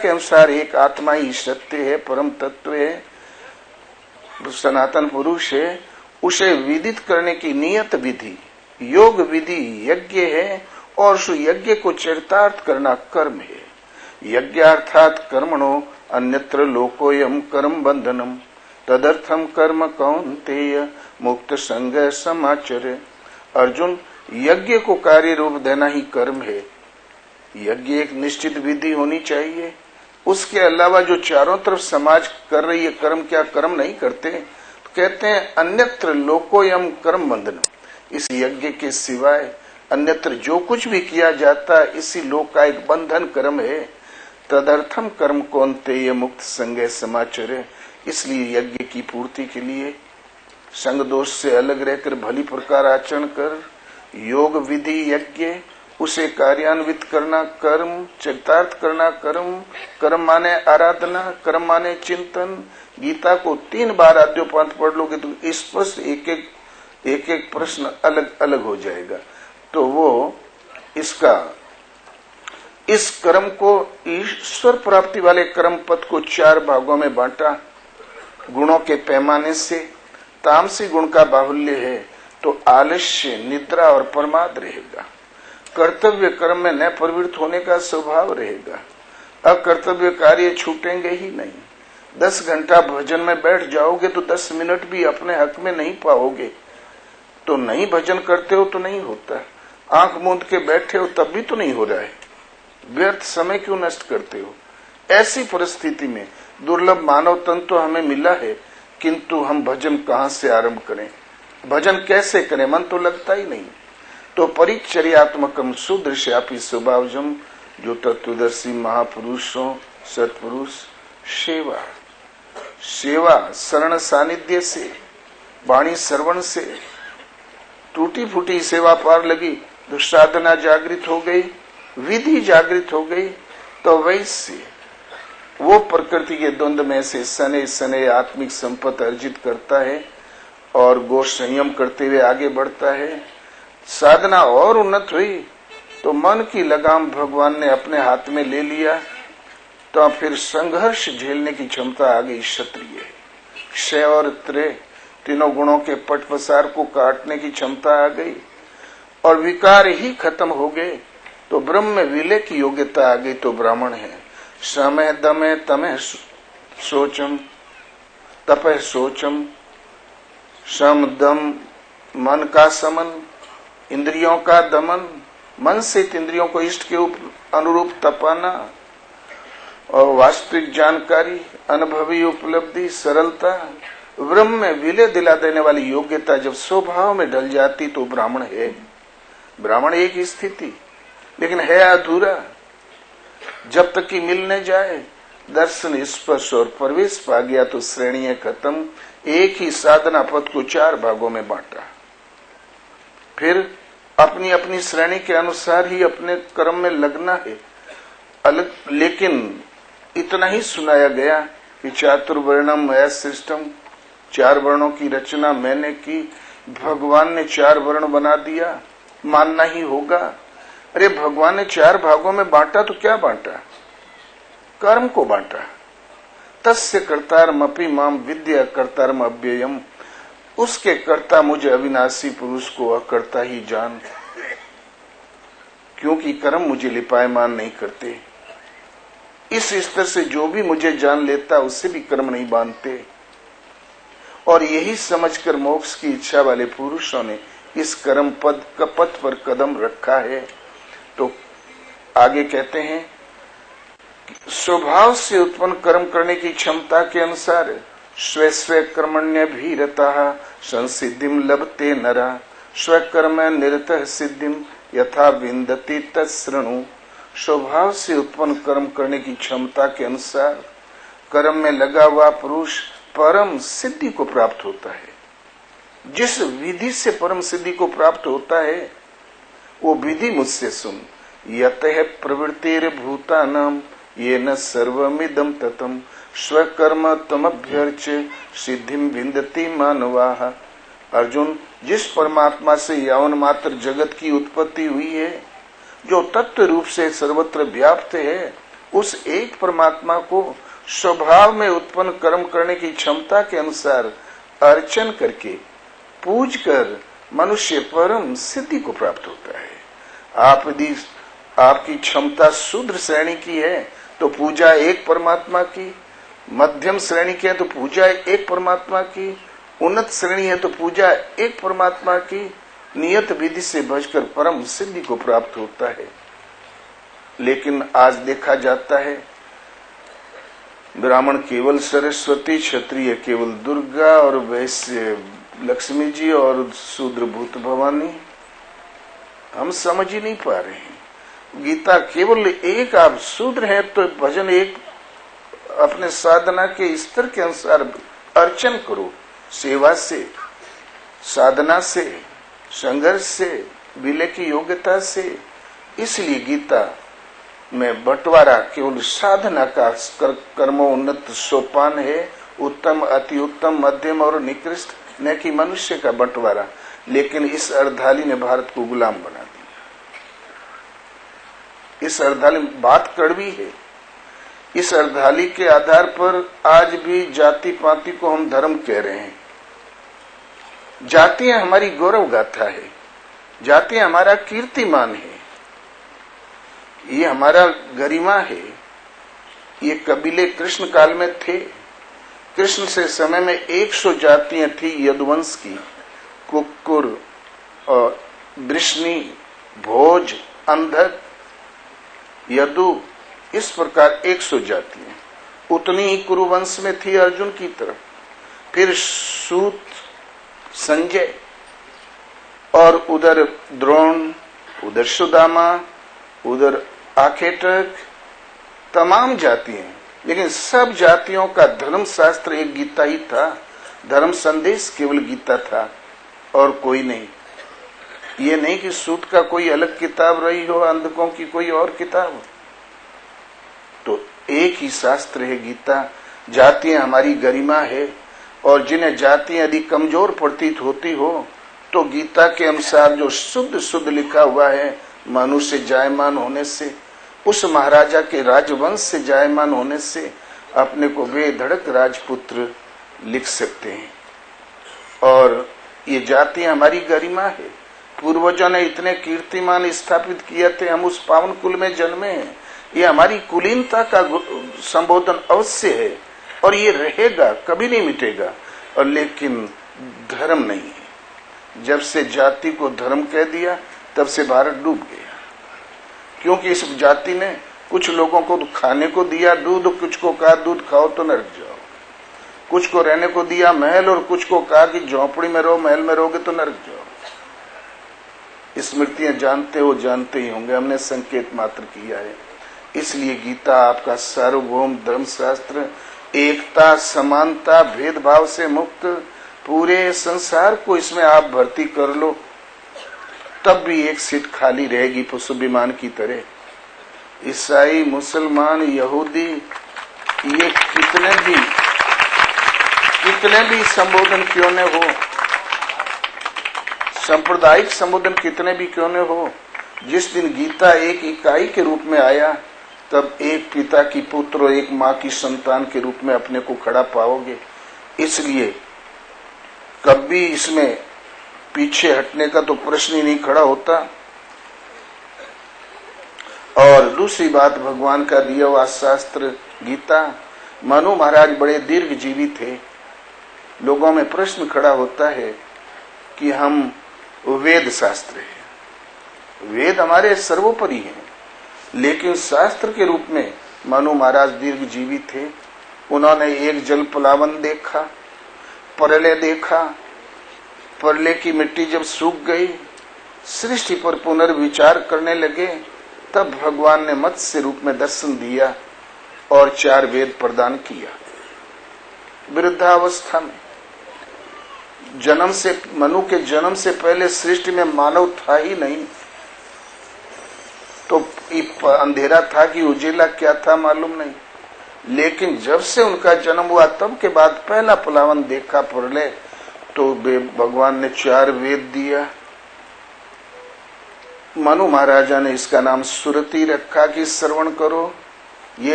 के अनुसार एक आत्मा ही सत्य है, परम तत्व है, सनातन पुरुष है, उसे विदित करने की नियत विधि योग विधि यज्ञ है और उस यज्ञ को चरितार्थ करना कर्म है। यज्ञ अर्थात कर्मणो अन्यत्र लोकोयम कर्म बंधनम तदर्थम कर्म कौन्तेय मुक्त संग समाचर। अर्जुन, यज्ञ को कार्य रूप देना ही कर्म है। यज्ञ एक निश्चित विधि होनी चाहिए। उसके अलावा जो चारों तरफ समाज कर रही है कर्म, क्या कर्म नहीं करते? तो कहते हैं अन्यत्र लोकोयम कर्म बंधनम। इस यज्ञ के सिवाय अन्यत्र जो कुछ भी किया जाता है इसी लोक का एक बंधन कर्म है। तदर्थम कर्म कौन्तेय मुक्त संग समाचर। इसलिए यज्ञ की पूर्ति के लिए संग दोष से अलग रहकर भली प्रकार आचरण कर योग विधि यज्ञ, उसे कार्यान्वित करना कर्म, चरितार्थ करना कर्म। कर्म माने आराधना, कर्म माने चिंतन। गीता को 3 बार आद्योपांत पढ़ लोगे तो स्पष्ट एक एक प्रश्न अलग अलग हो जाएगा। तो वो इस कर्म को ईश्वर प्राप्ति वाले कर्म पथ को 4 भागों में बांटा। गुणों के पैमाने से तामसी गुण का बाहुल्य है तो आलस्य, निद्रा और प्रमाद रहेगा। कर्तव्य कर्म में न प्रवृत्त होने का स्वभाव रहेगा। अकर्तव्य कार्य छूटेंगे ही नहीं। 10 घंटा भजन में बैठ जाओगे तो 10 मिनट भी अपने हक में नहीं पाओगे। तो नहीं भजन करते हो तो नहीं होता। आंख मूंद के बैठे हो तब भी तो नहीं हो रहा है। व्यर्थ समय क्यों नष्ट करते हो? ऐसी परिस्थिति में दुर्लभ मानव तन तो हमें मिला है, किंतु हम भजन कहाँ से आरंभ करें, भजन कैसे करें? मन तो लगता ही नहीं। तो परिचर्यात्मकम सुदृश्यापि स्वभावजम, जो तत्वदर्शी महापुरुषों सत्पुरुष सेवा शरण सानिध्य से, वाणी श्रवण से टूटी फूटी सेवा पार लगी तो साधना जागृत हो गई, विधि जागृत हो गई। तो वैसे वो प्रकृति के द्वंद्व में से सने सने आत्मिक संपत्ति अर्जित करता है और गो संयम करते हुए आगे बढ़ता है। साधना और उन्नत हुई तो मन की लगाम भगवान ने अपने हाथ में ले लिया, तो फिर संघर्ष झेलने की क्षमता आ गई क्षत्रिय। क्षय और त्रय तीनों गुणों के पट पसार को काटने की क्षमता आ गई और विकार ही खत्म हो गए तो ब्रह्म में विलय की योग्यता आ गई तो ब्राह्मण है। समय दमे तमे सोचम तपे सोचम, सम दम मन का समन, इंद्रियों का दमन, मन से इंद्रियों को इष्ट के अनुरूप तपाना और वास्तविक जानकारी, अनुभवी उपलब्धि, सरलता, ब्रह्म में विलय दिला देने वाली योग्यता जब स्वभाव में ढल जाती तो ब्राह्मण है। ब्राह्मण एक ही स्थिति, लेकिन है अधूरा। जब तक कि मिल न जाए दर्शन, स्पर्श और प्रवेश पा गया तो श्रेणियां खत्म। एक ही साधना पथ को 4 भागों में बांटा, फिर अपनी अपनी श्रेणी के अनुसार ही अपने कर्म में लगना है अलग। लेकिन इतना ही सुनाया गया कि चातुर्वर्णम है सिस्टम, 4 वर्णों की रचना मैंने की, भगवान ने 4 वर्ण बना दिया, मानना ही होगा। अरे भगवान ने 4 भागों में बांटा तो क्या बांटा? कर्म को बांटा। तस्य कर्तारमपि माम विद्या कर्तारम अव्ययम, उसके कर्ता मुझे अविनाशी पुरुष को अकर्ता ही जान, क्योंकि कर्म मुझे लिपायमान नहीं करते। इस स्तर से जो भी मुझे जान लेता उससे भी कर्म नहीं बांधते। और यही समझकर मोक्ष की इच्छा वाले पुरुषों ने इस कर्म पद पर कदम रखा है। तो आगे कहते हैं स्वभाव से उत्पन्न कर्म करने की क्षमता के अनुसार स्व स्व कर्मण्य भी रता संसिद्धिम लभते नरा, स्वकर्म निरतः सिद्धिम यथा विन्दति तत्शृणु। स्वभाव से उत्पन्न कर्म करने की क्षमता के अनुसार कर्म में लगा हुआ पुरुष परम सिद्धि को प्राप्त होता है। जिस विधि से परम सिद्धि को प्राप्त होता है वो विधि मुझसे सुन। यतः प्रवृत्तिर भूतानाम येन सर्वमिदं ततम् स्वकर्म तमभ्यर्च सिद्धिम विन्दति मानवाः। अर्जुन, जिस परमात्मा से यावन मात्र जगत की उत्पत्ति हुई है, जो तत्व रूप से सर्वत्र व्याप्त है, उस एक परमात्मा को स्वभाव में उत्पन्न कर्म करने की क्षमता के अनुसार अर्चन करके पूज कर मनुष्य परम सिद्धि को प्राप्त होता है। आप यदि आपकी क्षमता शूद्र श्रेणी की है तो पूजा एक परमात्मा की, मध्यम श्रेणी की है तो पूजा एक परमात्मा की, उन्नत श्रेणी है तो पूजा एक परमात्मा की, नियत विधि से भजकर परम सिद्धि को प्राप्त होता है। लेकिन आज देखा जाता है ब्राह्मण केवल सरस्वती, क्षत्रिय केवल दुर्गा और वैश्य लक्ष्मी जी और शूद्र भूत भवानी। हम समझ ही नहीं पा रहे हैं। गीता केवल एक, आप शूद्र हैं तो भजन एक, अपने साधना के स्तर के अनुसार अर्चन करो, सेवा से, साधना से, संघर्ष से, विलय की योग्यता से। इसलिए गीता में बंटवारा केवल साधना का कर्मोन्नत सोपान है, उत्तम, अति उत्तम, मध्यम और निकृष्ट, न कि मनुष्य का बंटवारा। लेकिन इस अर्धाली ने भारत को गुलाम बना दिया। इस अर्धाली, बात कड़वी है, इस अर्धाली के आधार पर आज भी जाति पाति को हम धर्म कह रहे हैं। जातियां हमारी गौरव गाथा है, जातियां हमारा कीर्तिमान है, ये हमारा गरिमा है। ये कबीले कृष्ण काल में थे। कृष्ण से समय में 100 जातियां थी यदुवंश की, कुक्कुर और वृष्णि, भोज, अंधक, यदु, इस प्रकार 100 जातियां। उतनी ही कुरुवंश में थी अर्जुन की तरफ। फिर सूत, संजय और उधर द्रोण, उधर सुदामा, उधर आखेटक, तमाम जातियां। लेकिन सब जातियों का धर्म शास्त्र एक गीता ही था, धर्म संदेश केवल गीता था और कोई नहीं। ये नहीं कि सूत का कोई अलग किताब रही हो, अंधकों की कोई और किताब। तो एक ही शास्त्र है गीता। जातियां हमारी गरिमा है और जिन्हें जातियां यदि कमजोर प्रतीत होती हो तो गीता के अनुसार जो शुद्ध शुद्ध लिखा हुआ है, मनुष्य जायमान होने से, उस महाराजा के राजवंश से जायमान होने से अपने को बेधड़क राजपुत्र लिख सकते हैं। और ये जातियां हमारी गरिमा है। पूर्वजों ने इतने कीर्तिमान स्थापित किए थे, हम उस पावन कुल में जन्मे हैं। ये हमारी कुलीनता का संबोधन अवश्य है और ये रहेगा, कभी नहीं मिटेगा। और लेकिन धर्म नहीं है। जब से जाति को धर्म कह दिया तब से भारत डूब गया। क्योंकि इस जाति ने कुछ लोगों को खाने को दिया दूध, कुछ को कहा दूध खाओ तो नरक जाओ, कुछ को रहने को दिया महल और कुछ को कहा कि झोंपड़ी में रहो, महल में रहोगे तो नरक जाओ। स्मृतियां जानते ही होंगे, हमने संकेत मात्र किया है। इसलिए गीता आपका सार्वभौम धर्मशास्त्र, एकता, समानता, भेदभाव से मुक्त, पूरे संसार को इसमें आप भर्ती कर लो तब भी एक सीट खाली रहेगी पशु विमान की तरह। ईसाई, मुसलमान, यहूदी, ये कितने भी संबोधन क्यों न हो, सांप्रदायिक संबोधन कितने भी क्यों न हो, जिस दिन गीता एक इकाई के रूप में आया तब एक पिता की पुत्र और एक माँ की संतान के रूप में अपने को खड़ा पाओगे। इसलिए कभी इसमें पीछे हटने का तो प्रश्न ही नहीं खड़ा होता। और दूसरी बात, भगवान का दिया हुआ शास्त्र गीता। मनु महाराज बड़े दीर्घ जीवी थे। लोगों में प्रश्न खड़ा होता है कि हम वेद शास्त्र है, वेद हमारे सर्वोपरि हैं, लेकिन शास्त्र के रूप में मनु महाराज दीर्घ जीवी थे। उन्होंने एक जल प्लावन देखा, प्रलय देखा। प्रलय की मिट्टी जब सूख गई, सृष्टि पर पुनर्विचार करने लगे, तब भगवान ने मत्स्य रूप में दर्शन दिया और 4 वेद प्रदान किया। वृद्धावस्था में, जन्म से, मनु के जन्म से पहले सृष्टि में मानव था ही नहीं, तो अंधेरा था कि उजेला क्या था मालूम नहीं। लेकिन जब से उनका जन्म हुआ तब के बाद पहला प्लावन देखा प्रलय, तो भगवान ने 4 वेद दिया। मनु महाराजा ने इसका नाम सुरति रखा कि श्रवण करो।